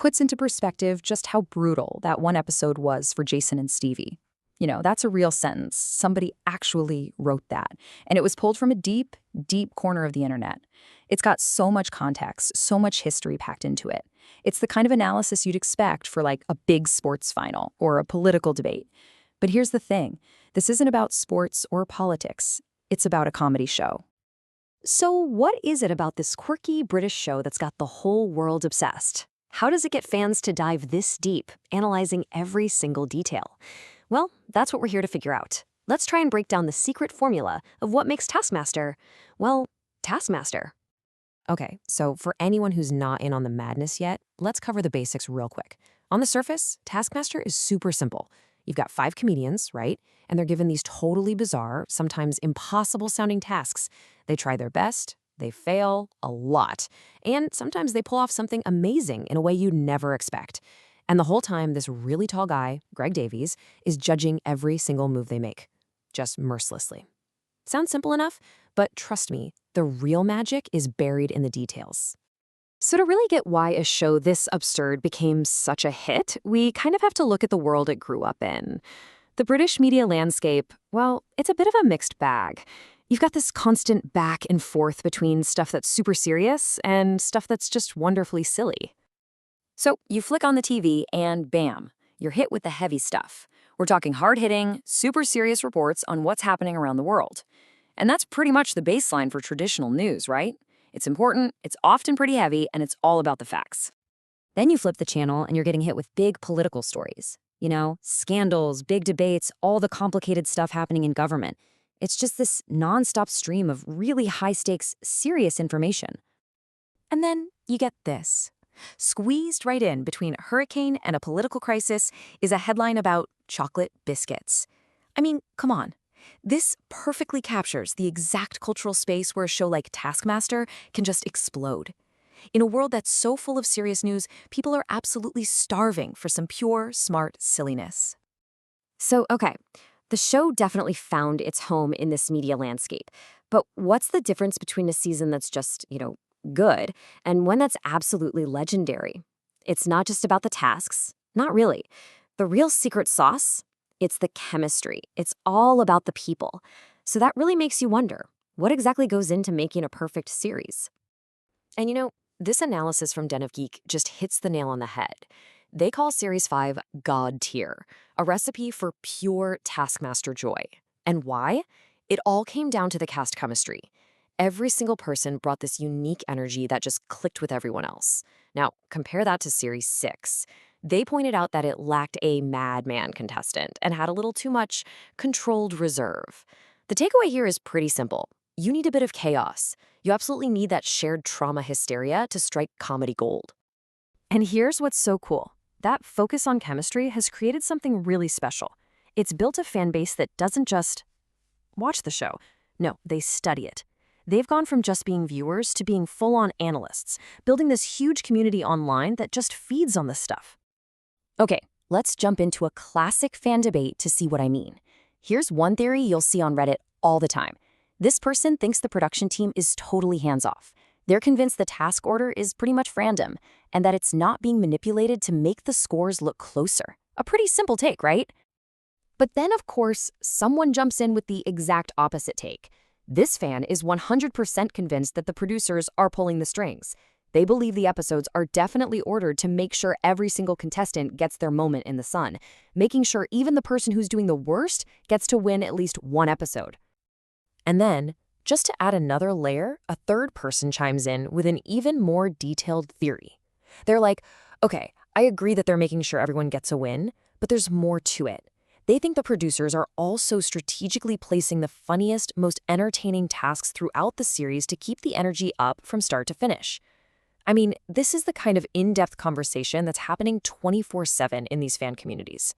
puts into perspective just how brutal that one episode was for Jason and Stevie. That's a real sentence. Somebody actually wrote that. And it was pulled from a deep, deep corner of the internet. It's got so much context, so much history packed into it. It's the kind of analysis you'd expect for like a big sports final or a political debate. But here's the thing. This isn't about sports or politics. It's about a comedy show. So what is it about this quirky British show that's got the whole world obsessed? How does it get fans to dive this deep, analyzing every single detail? Well, that's what we're here to figure out. Let's try and break down the secret formula of what makes Taskmaster, well, Taskmaster. Okay, so for anyone who's not in on the madness yet, let's cover the basics real quick. On the surface, Taskmaster is super simple. You've got 5 comedians, right? And they're given these totally bizarre, sometimes impossible-sounding tasks. They try their best, they fail a lot, and sometimes they pull off something amazing in a way you'd never expect. And the whole time, this really tall guy, Greg Davies, is judging every single move they make, just mercilessly. Sounds simple enough, but trust me, the real magic is buried in the details. So to really get why a show this absurd became such a hit, we kind of have to look at the world it grew up in. The British media landscape, well, it's a bit of a mixed bag. You've got this constant back and forth between stuff that's super serious and stuff that's just wonderfully silly. So you flick on the TV and bam, you're hit with the heavy stuff. We're talking hard-hitting, super serious reports on what's happening around the world. And that's pretty much the baseline for traditional news, right? It's important, it's often pretty heavy, and it's all about the facts. Then you flip the channel and you're getting hit with big political stories. Scandals, big debates, all the complicated stuff happening in government. It's just this nonstop stream of really high-stakes, serious information. And then you get this. Squeezed right in between a hurricane and a political crisis is a headline about chocolate biscuits. I mean, come on. This perfectly captures the exact cultural space where a show like Taskmaster can just explode. In a world that's so full of serious news, people are absolutely starving for some pure, smart silliness. So, okay, the show definitely found its home in this media landscape. But what's the difference between a season that's just, good, and one that's absolutely legendary? It's not just about the tasks. Not really. The real secret sauce? It's the chemistry. It's all about the people. So that really makes you wonder, what exactly goes into making a perfect series? And this analysis from Den of Geek just hits the nail on the head. They call Series 5 God tier, a recipe for pure Taskmaster joy. And why? It all came down to the cast chemistry. Every single person brought this unique energy that just clicked with everyone else. Now, compare that to Series 6. They pointed out that it lacked a madman contestant and had a little too much controlled reserve. The takeaway here is pretty simple. You need a bit of chaos. You absolutely need that shared trauma hysteria to strike comedy gold. And here's what's so cool. That focus on chemistry has created something really special. It's built a fan base that doesn't just watch the show. No, they study it. They've gone from just being viewers to being full-on analysts, building this huge community online that just feeds on this stuff. Okay, let's jump into a classic fan debate to see what I mean. Here's one theory you'll see on Reddit all the time. This person thinks the production team is totally hands-off. They're convinced the task order is pretty much random, and that it's not being manipulated to make the scores look closer. A pretty simple take, right? But then, of course, someone jumps in with the exact opposite take. This fan is 100% convinced that the producers are pulling the strings. They believe the episodes are definitely ordered to make sure every single contestant gets their moment in the sun, making sure even the person who's doing the worst gets to win at least one episode. And then, just to add another layer, a third person chimes in with an even more detailed theory. They're like, okay, I agree that they're making sure everyone gets a win, but there's more to it. They think the producers are also strategically placing the funniest, most entertaining tasks throughout the series to keep the energy up from start to finish. I mean, this is the kind of in-depth conversation that's happening 24/7 in these fan communities.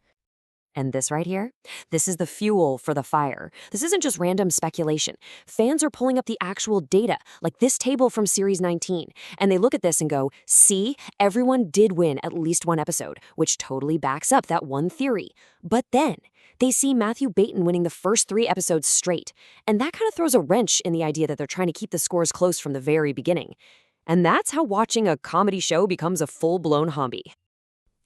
And this right here, this is the fuel for the fire. This isn't just random speculation. Fans are pulling up the actual data, like this table from Series 19, and they look at this and go, see, everyone did win at least one episode, which totally backs up that one theory. But then, they see Matthew Baton winning the first 3 episodes straight, and that kind of throws a wrench in the idea that they're trying to keep the scores close from the very beginning. And that's how watching a comedy show becomes a full-blown hobby.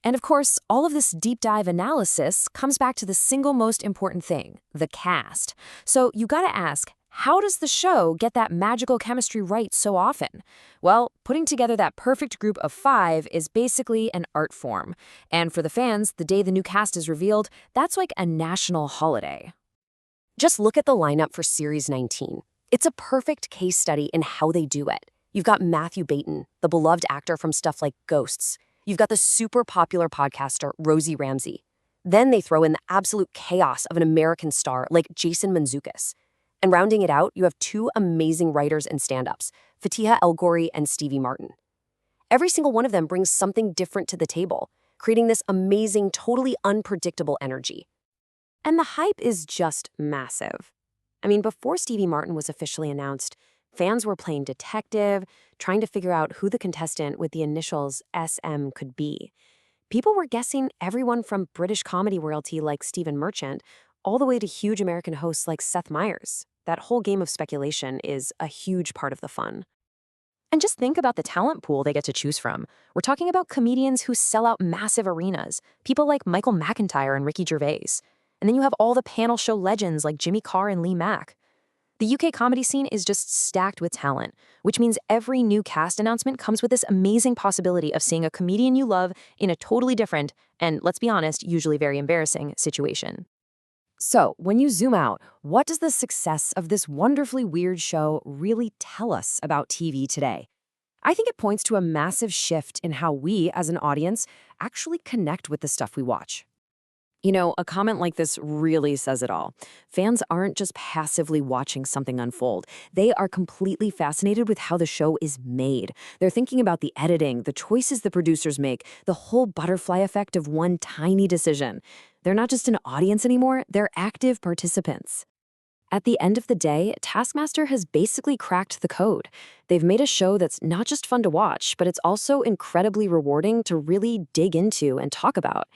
And of course, all of this deep dive analysis comes back to the single most important thing, the cast. So you gotta ask, how does the show get that magical chemistry right so often? Well, putting together that perfect group of 5 is basically an art form. And for the fans, the day the new cast is revealed, that's like a national holiday. Just look at the lineup for Series 19. It's a perfect case study in how they do it. You've got Matthew Baton, the beloved actor from stuff like Ghosts. You've got the super popular podcaster Rosie Ramsey. Then they throw in the absolute chaos of an American star like Jason Mantzoukas. And rounding it out, you have 2 amazing writers and stand-ups, Fatiha El Ghori and Stevie Martin. Every single one of them brings something different to the table, creating this amazing, totally unpredictable energy. And the hype is just massive. I mean, before Stevie Martin was officially announced, fans were playing detective, trying to figure out who the contestant with the initials SM could be. People were guessing everyone from British comedy royalty like Stephen Merchant all the way to huge American hosts like Seth Meyers. That whole game of speculation is a huge part of the fun. And just think about the talent pool they get to choose from. We're talking about comedians who sell out massive arenas, people like Michael McIntyre and Ricky Gervais. And then you have all the panel show legends like Jimmy Carr and Lee Mack. The UK comedy scene is just stacked with talent, which means every new cast announcement comes with this amazing possibility of seeing a comedian you love in a totally different, and let's be honest, usually very embarrassing situation. So, when you zoom out, what does the success of this wonderfully weird show really tell us about TV today? I think it points to a massive shift in how we, as an audience, actually connect with the stuff we watch. You know, a comment like this really says it all. Fans aren't just passively watching something unfold. They are completely fascinated with how the show is made. They're thinking about the editing, the choices the producers make, the whole butterfly effect of one tiny decision. They're not just an audience anymore, they're active participants. At the end of the day, Taskmaster has basically cracked the code. They've made a show that's not just fun to watch, but it's also incredibly rewarding to really dig into and talk about.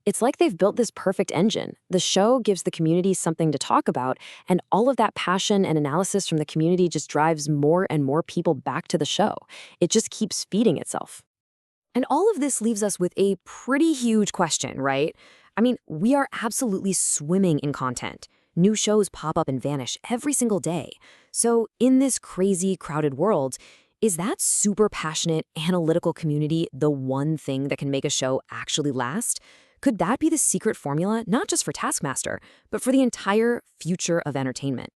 It's like they've built this perfect engine. The show gives the community something to talk about, and all of that passion and analysis from the community just drives more and more people back to the show. It just keeps feeding itself. And all of this leaves us with a pretty huge question, right? I mean, we are absolutely swimming in content. New shows pop up and vanish every single day. So in this crazy, crowded world, is that super passionate, analytical community the one thing that can make a show actually last? Could that be the secret formula, not just for Taskmaster, but for the entire future of entertainment?